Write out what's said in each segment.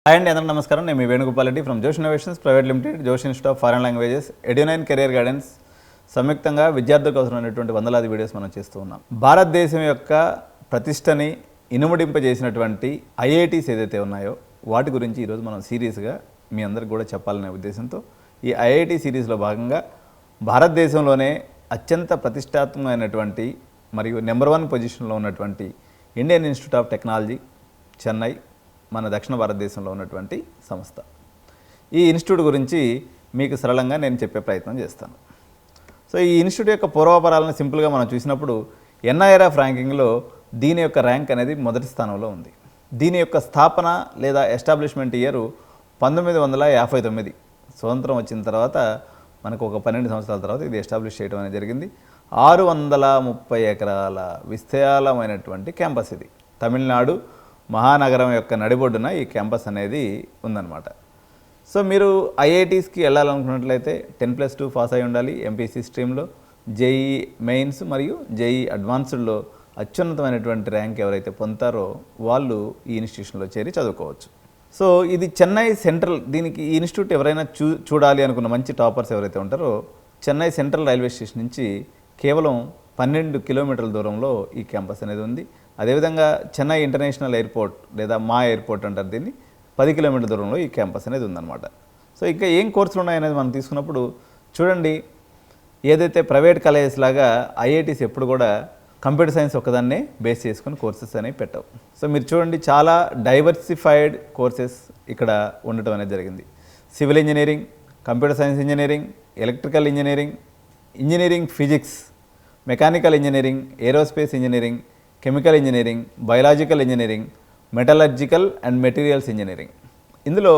Hi అండి, అందరికీ నమస్కారం. నేను మీ Venugopal Reddy from Josh Innovations Private Limited, Josh Institute of Foreign Languages, Edunine Career Guidance సంయుక్తంగా విద్యార్థులకు అవసరమైనటువంటి వందలాది వీడియోస్ మనం చేస్తూ ఉన్నాం. భారతదేశం యొక్క ప్రతిష్టని ఇనుమడింపజేసినటువంటి ఐఐటీస్ ఏదైతే ఉన్నాయో వాటి గురించి ఈరోజు మనం సీరియస్గా మీ అందరికి కూడా చెప్పాలనే ఉద్దేశంతో ఈ ఐఐటీ సిరీస్లో భాగంగా భారతదేశంలోనే అత్యంత ప్రతిష్టాత్మకమైనటువంటి మరియు నెంబర్ 1 పొజిషన్లో ఉన్నటువంటి Indian institute of technology Chennai మన దక్షిణ భారతదేశంలో ఉన్నటువంటి సంస్థ. ఈ ఇన్స్టిట్యూట్ గురించి మీకు సరళంగా నేను చెప్పే ప్రయత్నం చేస్తాను. సో ఈ ఇన్స్టిట్యూట్ యొక్క పూర్వాపరాలను సింపుల్గా మనం చూసినప్పుడు ఎన్ఐఆర్ఎఫ్ ర్యాంకింగ్లో దీని యొక్క ర్యాంక్ అనేది మొదటి స్థానంలో ఉంది. దీని యొక్క స్థాపన లేదా ఎస్టాబ్లిష్మెంట్ ఇయర్ 1959. స్వతంత్రం వచ్చిన తర్వాత మనకు ఒక 12 సంవత్సరాల తర్వాత ఇది ఎస్టాబ్లిష్ చేయడం అనేది జరిగింది. 630 ఎకరాల విస్తారమైనటువంటి క్యాంపస్ ఇది. తమిళనాడు మహానగరం యొక్క నడిబొడ్డున ఈ క్యాంపస్ అనేది ఉందన్నమాట. సో మీరు ఐఐటీస్కి వెళ్ళాలనుకున్నట్లయితే 10+2 పాస్ అయి ఉండాలి. ఎంపీసీ స్ట్రీమ్లో జేఈ మెయిన్స్ మరియు జేఈ అడ్వాన్స్డ్లో అత్యున్నతమైనటువంటి ర్యాంక్ ఎవరైతే పొందుతారో వాళ్ళు ఈ ఇన్స్టిట్యూషన్లో చేరి చదువుకోవచ్చు. సో ఇది చెన్నై సెంట్రల్. దీనికి ఈ ఇన్స్టిట్యూట్ ఎవరైనా చూడాలి అనుకున్న మంచి టాపర్స్ ఎవరైతే ఉంటారో చెన్నై సెంట్రల్ రైల్వే స్టేషన్ నుంచి కేవలం 12 కిలోమీటర్ల దూరంలో ఈ క్యాంపస్ అనేది ఉంది. అదేవిధంగా చెన్నై ఇంటర్నేషనల్ ఎయిర్పోర్ట్ లేదా మా ఎయిర్పోర్ట్ అంటారు దీన్ని, 10 కిలోమీటర్ల దూరంలో ఈ క్యాంపస్ అనేది ఉందన్నమాట. సో ఇంకా ఏం కోర్సులు ఉన్నాయనేది మనం తీసుకున్నప్పుడు చూడండి, ఏదైతే ప్రైవేట్ కాలేజెస్ లాగా ఐఐటీస్ ఎప్పుడు కూడా కంప్యూటర్ సైన్స్ ఒకదాన్నే బేస్ చేసుకుని కోర్సెస్ అనేవి పెట్టవు. సో మీరు చూడండి, చాలా డైవర్సిఫైడ్ కోర్సెస్ ఇక్కడ ఉండటం అనేది జరిగింది. Civil engineering, computer science engineering, electrical engineering, engineering physics, mechanical engineering, aerospace engineering, chemical engineering, biological engineering, metallurgical and materials engineering. ఇందులో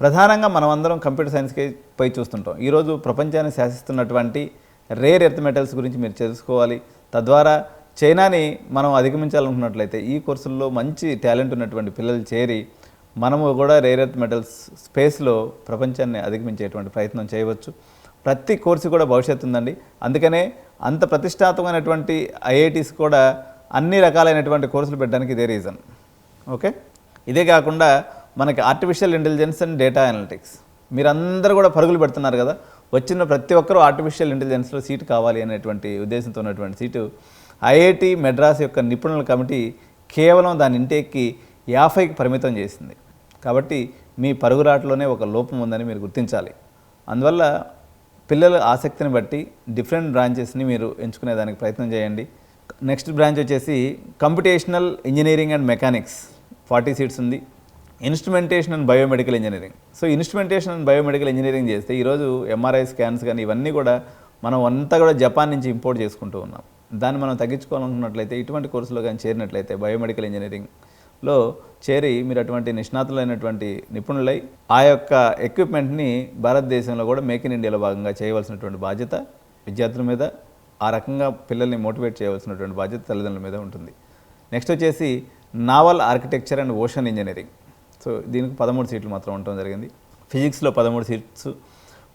ప్రధానంగా మనం అందరం కంప్యూటర్ సైన్స్కి పై చూస్తుంటాం. ఈరోజు ప్రపంచాన్ని శాసిస్తున్నటువంటి రేర్ ఎర్త్ మెటల్స్ గురించి మీరు తెలుసుకోవాలి. తద్వారా చైనాని మనం అధిగమించాలనుకున్నట్లయితే ఈ కోర్సుల్లో మంచి టాలెంట్ ఉన్నటువంటి పిల్లలు చేరి మనము కూడా రేర్ ఎర్త్ మెటల్స్ స్పేస్లో ప్రపంచాన్ని అధిగమించేటువంటి ప్రయత్నం చేయవచ్చు. ప్రతి కోర్సు కూడా భవిష్యత్తు ఉందండి. అందుకనే అంత ప్రతిష్టాత్మకమైనటువంటి ఐఐటీస్ కూడా అన్ని రకాలైనటువంటి కోర్సులు పెట్టడానికి ఇదే రీజన్. ఓకే, ఇదే కాకుండా మనకి artificial intelligence and data analytics మీరందరూ కూడా పరుగులు పెడుతున్నారు కదా. వచ్చిన ప్రతి ఒక్కరూ ఆర్టిఫిషియల్ ఇంటెలిజెన్స్లో సీటు కావాలి అనేటువంటి ఉద్దేశంతో ఉన్నటువంటి సీటు ఐఐటి మెడ్రాస్ యొక్క నిపుణుల కమిటీ కేవలం దాని ఇంటేక్కి 50కి పరిమితం చేసింది. కాబట్టి మీ పరుగురాటలోనే ఒక లోపం ఉందని మీరు గుర్తించాలి. అందువల్ల పిల్లల ఆసక్తిని బట్టి డిఫరెంట్ బ్రాంచెస్ని మీరు ఎంచుకునేదానికి ప్రయత్నం చేయండి. నెక్స్ట్ బ్రాంచ్ వచ్చేసి computational engineering and mechanics, 40 seats ఉంది. Instrumentation and biomedical engineering. So instrumentation and biomedical engineering చేస్తే ఈరోజు ఎంఆర్ఐ స్కాన్స్ కానీ ఇవన్నీ కూడా మనం అంతా కూడా జపాన్ నుంచి ఇంపోర్ట్ చేసుకుంటూ ఉన్నాం. దాన్ని మనం తగ్గించుకోవాలనుకున్నట్లయితే ఇటువంటి కోర్సులో కానీ చేరినట్లయితే బయోమెడికల్ ఇంజనీరింగ్లో చేరి మీరు అటువంటి నిష్ణాతులైనటువంటి నిపుణులై ఆ యొక్క ఎక్విప్మెంట్ని భారతదేశంలో కూడా మేక్ ఇన్ ఇండియాలో భాగంగా చేయవలసినటువంటి బాధ్యత విద్యార్థుల మీద, ఆ రకంగా పిల్లల్ని మోటివేట్ చేయవలసినటువంటి బాధ్యత తల్లిదండ్రుల మీద ఉంటుంది. నెక్స్ట్ వచ్చేసి naval architecture and ocean engineering. So దీనికి 13 సీట్లు మాత్రం ఉండటం జరిగింది. ఫిజిక్స్లో 13 సీట్స్,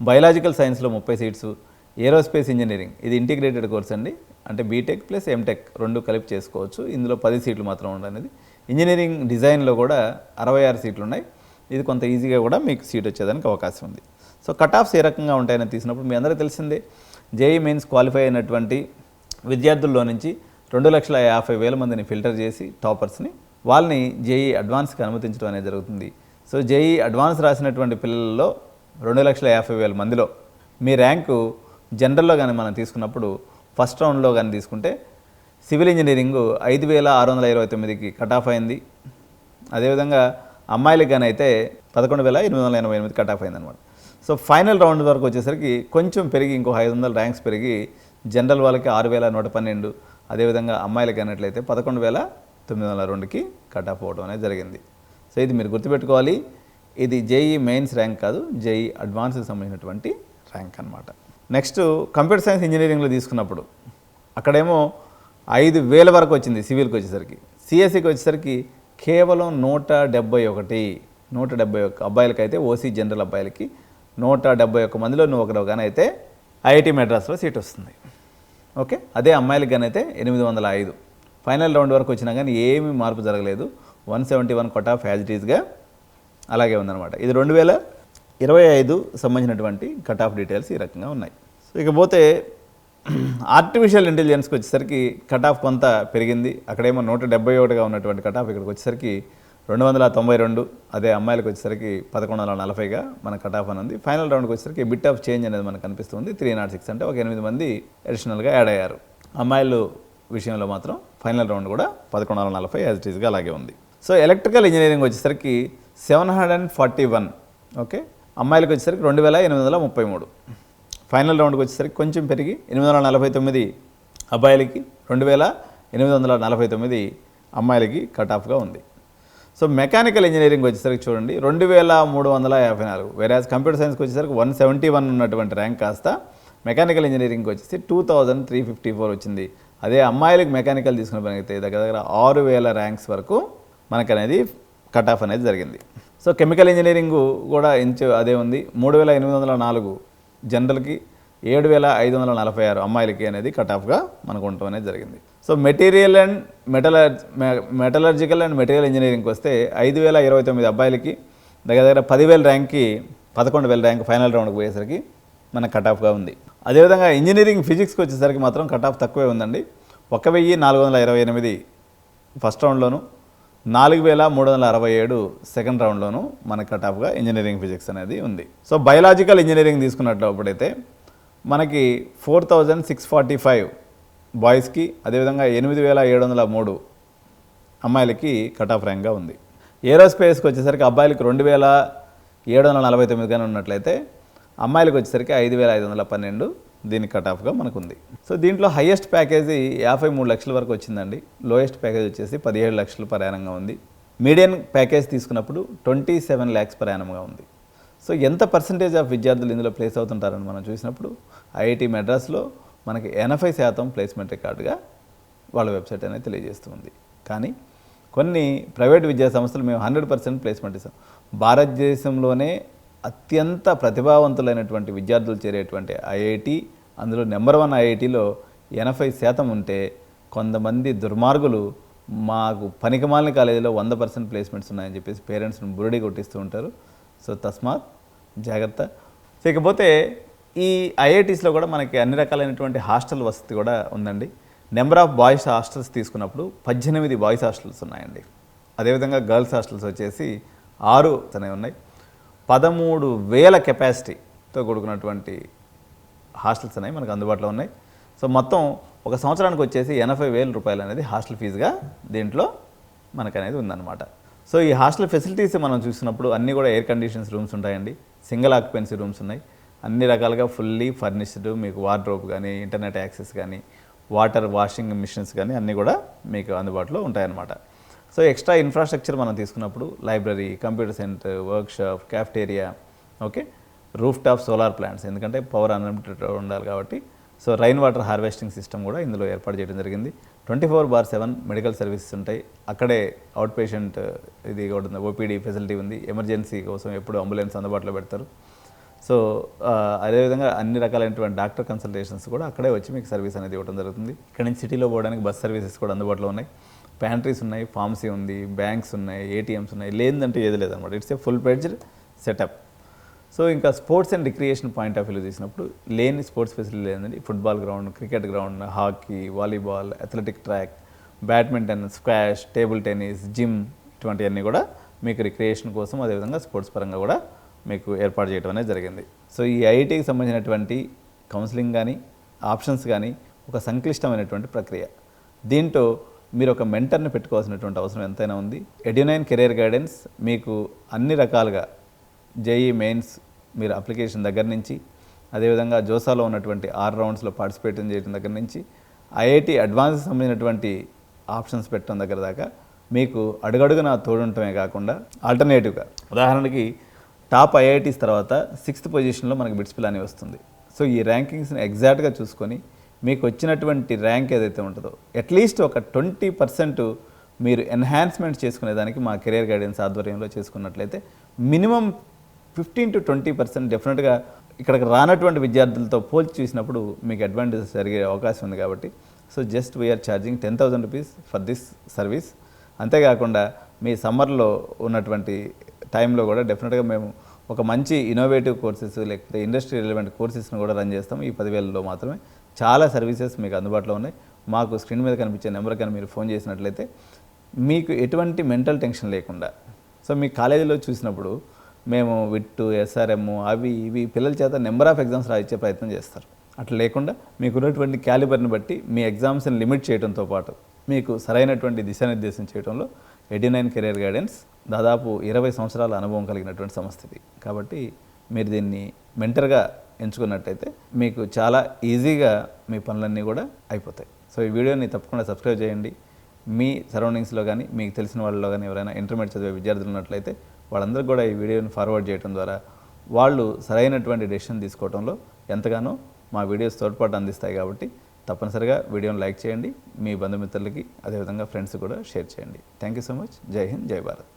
బయాలజికల్ సైన్స్లో 30 సీట్స్, ఏరోస్పేస్ ఇంజనీరింగ్ ఇది ఇంటిగ్రేటెడ్ కోర్స్ అండి, అంటే బీటెక్ ప్లస్ ఎంటెక్ 2 కలిపి చేసుకోవచ్చు. ఇందులో 10 సీట్లు మాత్రం ఉండనేది. ఇంజనీరింగ్ డిజైన్లో కూడా 66 సీట్లు ఉన్నాయి. ఇది కొంత ఈజీగా కూడా మీకు సీట్ వచ్చేదానికి అవకాశం ఉంది. సో కట్ ఆఫ్స్ ఏ రకంగా ఉంటాయని తీసినప్పుడు మీ అందరికీ తెలిసిందే, జేఈ మెయిన్స్ క్వాలిఫై అయినటువంటి విద్యార్థుల్లో నుంచి 2,50,000 మందిని ఫిల్టర్ చేసి టాపర్స్ని వాళ్ళని జేఈ అడ్వాన్స్కి అనుమతించడం అనేది జరుగుతుంది. సో జేఈ అడ్వాన్స్ రాసినటువంటి పిల్లల్లో 2,50,000 మందిలో మీ ర్యాంకు జనరల్లో కానీ మనం తీసుకున్నప్పుడు ఫస్ట్ రౌండ్లో కానీ తీసుకుంటే సివిల్ ఇంజనీరింగ్ 5,629కి కట్ ఆఫ్ అయింది. అదేవిధంగా అమ్మాయిలకు కానీ అయితే 11,888 కట్ ఆఫ్ అయింది అనమాట. సో ఫైనల్ రౌండ్ వరకు వచ్చేసరికి కొంచెం పెరిగి ఇంకో 500 ర్యాంక్స్ పెరిగి జనరల్ వాళ్ళకి 6,112, అదేవిధంగా అమ్మాయిలకి అన్నట్లయితే 11,902కి కట్ ఆఫ్ అవ్వడం అనేది జరిగింది. సో ఇది మీరు గుర్తుపెట్టుకోవాలి, ఇది జేఈ మెయిన్స్ ర్యాంక్ కాదు, జేఈ అడ్వాన్స్కి సంబంధించినటువంటి ర్యాంక్ అనమాట. నెక్స్ట్ కంప్యూటర్ సైన్స్ ఇంజనీరింగ్లో తీసుకున్నప్పుడు అక్కడేమో 5,000 వరకు వచ్చింది సివిల్కి వచ్చేసరికి. సిఎస్సికి వచ్చేసరికి కేవలం 171 అబ్బాయిలకైతే ఓసీ జనరల్ అబ్బాయిలకి 171 మందిలో నువ్వు ఒకరు కానీ అయితే ఐఐటి మెడ్రాస్లో సీట్ వస్తుంది. ఓకే, అదే అమ్మాయిలకి కానీ అయితే 805. ఫైనల్ రౌండ్ వరకు వచ్చినా కానీ ఏమీ మార్పు జరగలేదు. 171 కట్ ఆఫ్ యాజ్ ఇట్ ఈస్గా అలాగే ఉందన్నమాట. ఇది 2025 సంబంధించినటువంటి కట్ ఆఫ్ డీటెయిల్స్ ఈ రకంగా ఉన్నాయి. సో ఇకపోతే ఆర్టిఫిషియల్ ఇంటెలిజెన్స్కి వచ్చేసరికి కట్ ఆఫ్ కొంత పెరిగింది. అక్కడేమో 171గా ఉన్నటువంటి కట్ ఆఫ్ ఇక్కడికి వచ్చేసరికి 292, అదే అమ్మాయిలకు వచ్చేసరికి 1140గా మన కట్ ఆఫ్ అని ఉంది. ఫైనల్ రౌండ్కి వచ్చేసరికి బిట్ ఆఫ్ చేంజ్ అనేది మనకు కనిపిస్తుంది. 306 అంటే ఒక 8 మంది అడిషనల్గా యాడ్ అయ్యారు. అమ్మాయిలు విషయంలో మాత్రం ఫైనల్ రౌండ్ కూడా 1140 యాజ్ ఇట్ ఈస్గా అలాగే ఉంది. సో ఎలక్ట్రికల్ ఇంజనీరింగ్ వచ్చేసరికి 741, ఓకే, అమ్మాయిలకు వచ్చేసరికి 2833. ఫైనల్ రౌండ్కి వచ్చేసరికి కొంచెం పెరిగి 849 అబ్బాయిలకి, 2849 అమ్మాయిలకి కట్ ఆఫ్గా ఉంది. సో మెకానికల్ ఇంజనీరింగ్ వచ్చేసరికి చూడండి 2354, వేరేజ్ కంప్యూటర్ సైన్స్కి వచ్చేసరికి 171 ఉన్నటువంటి ర్యాంక్ కాస్త మెకానికల్ ఇంజనీరింగ్కి వచ్చేసి 2354 వచ్చింది. అదే అమ్మాయిలకు మెకానికల్ తీసుకునే పని అయితే దగ్గర 6000 ర్యాంక్స్ వరకు మనకనేది కట్ ఆఫ్ అనేది జరిగింది. సో కెమికల్ ఇంజనీరింగ్ కూడా అదే ఉంది. 3804 జనరల్కి, 7546 అమ్మాయిలకి అనేది కట్ ఆఫ్గా మనకు ఉండటం అనేది జరిగింది. So material and metallurgical and material ఇంజనీరింగ్కి వస్తే 5029 అబ్బాయిలకి, దగ్గర 10,000 ర్యాంక్కి 11,000 ర్యాంక్ ఫైనల్ రౌండ్కి పోయేసరికి మన కట్ ఆఫ్గా ఉంది. అదేవిధంగా ఇంజనీరింగ్ ఫిజిక్స్కి వచ్చేసరికి మాత్రం కట్ ఆఫ్ తక్కువే ఉందండి. 1428 ఫస్ట్ రౌండ్లోను, 4367 సెకండ్ రౌండ్లోను మన కట్ ఆఫ్గా ఇంజనీరింగ్ ఫిజిక్స్ అనేది ఉంది. సో బయలాజికల్ ఇంజనీరింగ్ తీసుకున్నట్లయితే మనకి 4645 బాయ్స్కి, అదేవిధంగా 8703 అమ్మాయిలకి కట్ ఆఫ్ ర్యాంక్గా ఉంది. ఏరోస్పేస్కి వచ్చేసరికి అబ్బాయిలకి 2749గానే ఉన్నట్లయితే అమ్మాయిలకు వచ్చేసరికి 5512 దీని కట్ ఆఫ్గా మనకు ఉంది. సో దీంట్లో హయ్యెస్ట్ ప్యాకేజీ 53 లక్షల వరకు వచ్చిందండి. లోయెస్ట్ ప్యాకేజ్ వచ్చేసి 17 లక్షలు పర్ యానంగా ఉంది. మీడియన్ ప్యాకేజ్ తీసుకున్నప్పుడు 27 lakhs పర్ యానంగా ఉంది. సో ఎంత పర్సంటేజ్ ఆఫ్ విద్యార్థులు ఇందులో ప్లేస్ అవుతుంటారని మనం చూసినప్పుడు ఐఐటి మెడ్రాస్లో మనకి 80% ప్లేస్మెంట్ రికార్డుగా వాళ్ళ వెబ్సైట్ అనేది తెలియజేస్తుంది. కానీ కొన్ని ప్రైవేట్ విద్యా సంస్థలు మేము 100% ప్లేస్మెంట్ ఇస్తాం. భారతదేశంలోనే అత్యంత ప్రతిభావంతులైనటువంటి విద్యార్థులు చేరేటువంటి ఐఐటి, అందులో నెంబర్ 1 ఐఐటిలో 80% ఉంటే కొంతమంది దుర్మార్గులు మాకు పనికిమాలిన కాలేజీలో 100% ప్లేస్మెంట్స్ ఉన్నాయని చెప్పేసి పేరెంట్స్ని బురడి కొట్టిస్తూ ఉంటారు. సో తస్మాత్ జాగ్రత్త. ఇకపోతే ఈ ఐఐటీస్లో కూడా మనకి అన్ని రకాలైనటువంటి హాస్టల్ వసతి కూడా ఉందండి. నెంబర్ ఆఫ్ బాయ్స్ హాస్టల్స్ తీసుకున్నప్పుడు 18 బాయ్స్ హాస్టల్స్ ఉన్నాయండి. అదేవిధంగా గర్ల్స్ హాస్టల్స్ వచ్చేసి 6 అనేవి ఉన్నాయి. 13,000 కెపాసిటీతో కూడుకున్నటువంటి హాస్టల్స్ అనేవి మనకు అందుబాటులో ఉన్నాయి. సో మొత్తం ఒక సంవత్సరానికి వచ్చేసి 80,000 రూపాయలు అనేది హాస్టల్ ఫీజుగా దీంట్లో మనకు అనేది ఉందన్నమాట. సో ఈ హాస్టల్ ఫెసిలిటీస్ మనం చూసినప్పుడు అన్నీ కూడా ఎయిర్ కండిషన్స్ రూమ్స్ ఉంటాయండి, సింగిల్ ఆక్యుపెన్సీ రూమ్స్ ఉన్నాయి, అన్ని రకాలుగా ఫుల్లీ ఫర్నిష్డ్, మీకు వార్డ్రోబ్ కానీ, ఇంటర్నెట్ యాక్సెస్ కానీ, వాటర్ వాషింగ్ మిషన్స్ కానీ అన్నీ కూడా మీకు అందుబాటులో ఉంటాయన్నమాట. సో ఎక్స్ట్రా ఇన్ఫ్రాస్ట్రక్చర్ మనం తీసుకున్నప్పుడు library, computer centre, workshop, cafeteria, okay, roof top solar plants, ఎందుకంటే పవర్ అన్లిమిటెడ్ ఉండాలి కాబట్టి. So rain water harvesting system కూడా ఇందులో ఏర్పాటు చేయడం జరిగింది. 24/7 మెడికల్ సర్వీసెస్ ఉంటాయి. అక్కడే అవుట్ పేషెంట్ ఇది కూడా ఉంది, ఓపీడీ ఫెసిలిటీ ఉంది. ఎమర్జెన్సీ కోసం ఎప్పుడు అంబులెన్స్ అందుబాటులో పెడతారు. సో అదేవిధంగా అన్ని రకాలైనటువంటి డాక్టర్ కన్సల్టేషన్స్ కూడా అక్కడే వచ్చి మీకు సర్వీస్ అనేది ఇవ్వడం జరుగుతుంది. ఇక్కడ నుంచి సిటీలో పోవడానికి బస్ సర్వీసెస్ కూడా అందుబాటులో ఉన్నాయి. ప్యాంట్రీస్ ఉన్నాయి, ఫార్మసీ ఉంది, బ్యాంక్స్ ఉన్నాయి, ఏటీఎమ్స్ ఉన్నాయి, లేదంటే ఏది లేదనమాట. It's a full fledged setup. So ఇంకా sports and recreation point of view తీసినప్పుడు లేని స్పోర్ట్స్ ఫెసిలిటీ లేదండి. Football ground, cricket ground, hockey, volleyball, athletic track, badminton, squash, table tennis, gym, ఇటువంటివన్నీ కూడా మీకు రిక్రియేషన్ కోసం, అదేవిధంగా స్పోర్ట్స్ పరంగా కూడా మీకు ఏర్పాటు చేయడం అనేది జరిగింది. సో ఈ ఐఐటీకి సంబంధించినటువంటి కౌన్సిలింగ్ కానీ, ఆప్షన్స్ కానీ ఒక సంక్లిష్టమైనటువంటి ప్రక్రియ. దీంట్లో మీరు ఒక మెంటర్ని పెట్టుకోవాల్సినటువంటి అవసరం ఎంతైనా ఉంది. ఎడ్యునైన్ కెరీర్ గైడెన్స్ మీకు అన్ని రకాలుగా జేఈ మెయిన్స్ మీరు అప్లికేషన్ దగ్గర నుంచి, అదేవిధంగా జోసాలో ఉన్నటువంటి 6 రౌండ్స్లో పార్టిసిపేట్ చేయడం దగ్గర నుంచి, ఐఐటి అడ్వాన్స్ సంబంధించినటువంటి ఆప్షన్స్ పెట్టడం దగ్గర దాకా మీకు అడుగడుగున తోడుంటమే కాకుండా ఆల్టర్నేటివ్గా, ఉదాహరణకి టాప్ ఐఐటీస్ తర్వాత 6th పొజిషన్లో మనకి బిట్స్ పిలాని వస్తుంది. సో ఈ ర్యాంకింగ్స్ని ఎగ్జాక్ట్గా చూసుకొని మీకు వచ్చినటువంటి ర్యాంక్ ఏదైతే ఉంటుందో అట్లీస్ట్ ఒక 20% మీరు ఎన్హాన్స్మెంట్ చేసుకునేదానికి మా కెరీర్ గైడెన్స్ ఆధ్వర్యంలో చేసుకున్నట్లయితే మినిమం 15 to 20% డెఫినెట్గా ఇక్కడికి రానటువంటి విద్యార్థులతో పోల్చి చూసినప్పుడు మీకు అడ్వాంటేజెస్ జరిగే అవకాశం ఉంది. కాబట్టి so just we're charging 10,000 rupees for this service. అంతేకాకుండా మీ సమ్మర్లో ఉన్నటువంటి టైంలో కూడా డెఫినెట్గా మేము ఒక మంచి ఇన్నోవేటివ్ కోర్సెస్ లేకపోతే ఇండస్ట్రీ రిలవెంట్ కోర్సెస్ని కూడా రన్ చేస్తాం. ఈ 10,000లో మాత్రమే చాలా సర్వీసెస్ మీకు అందుబాటులో ఉన్నాయి. మాకు స్క్రీన్ మీద కనిపించే నెంబర్ కానీ మీరు ఫోన్ చేసినట్లయితే మీకు ఎటువంటి మెంటల్ టెన్షన్ లేకుండా, సో మీ కాలేజీలో చూసినప్పుడు మేము విట్టు ఎస్ఆర్ఎం అవి ఇవి పిల్లల చేత నెంబర్ ఆఫ్ ఎగ్జామ్స్ రాయించే ప్రయత్నం చేస్తారు. అట్లా లేకుండా మీకున్నటువంటి క్యాలిబర్ని బట్టి మీ ఎగ్జామ్స్ని లిమిట్ చేయడంతో పాటు మీకు సరైనటువంటి దిశానిర్దేశం చేయడంలో ఎడ్యు9 కెరియర్ గైడెన్స్ దాదాపు 20 సంవత్సరాల అనుభవం కలిగినటువంటి సంస్థ ఇది. కాబట్టి మీరు దీన్ని మెంటర్గా ఎంచుకున్నట్టయితే మీకు చాలా ఈజీగా మీ పనులన్నీ కూడా అయిపోతాయి. సో ఈ వీడియోని తప్పకుండా సబ్స్క్రైబ్ చేయండి. మీ సరౌండింగ్స్లో కానీ మీకు తెలిసిన వాళ్ళలో కానీ ఎవరైనా ఇంటర్మీడియట్ చదివే విద్యార్థులు ఉన్నట్లయితే వాళ్ళందరికీ కూడా ఈ వీడియోని ఫార్వర్డ్ చేయడం ద్వారా వాళ్ళు సరైనటువంటి డెసిషన్ తీసుకోవడంలో ఎంతగానో మా వీడియోస్ తోడ్పాటు అందిస్తాయి. కాబట్టి తప్పనిసరిగా వీడియోని లైక్ చేయండి, మీ బంధుమిత్రులకి అదేవిధంగా ఫ్రెండ్స్ కూడా షేర్ చేయండి. Thank you so much. జై హింద్, జై భారత్.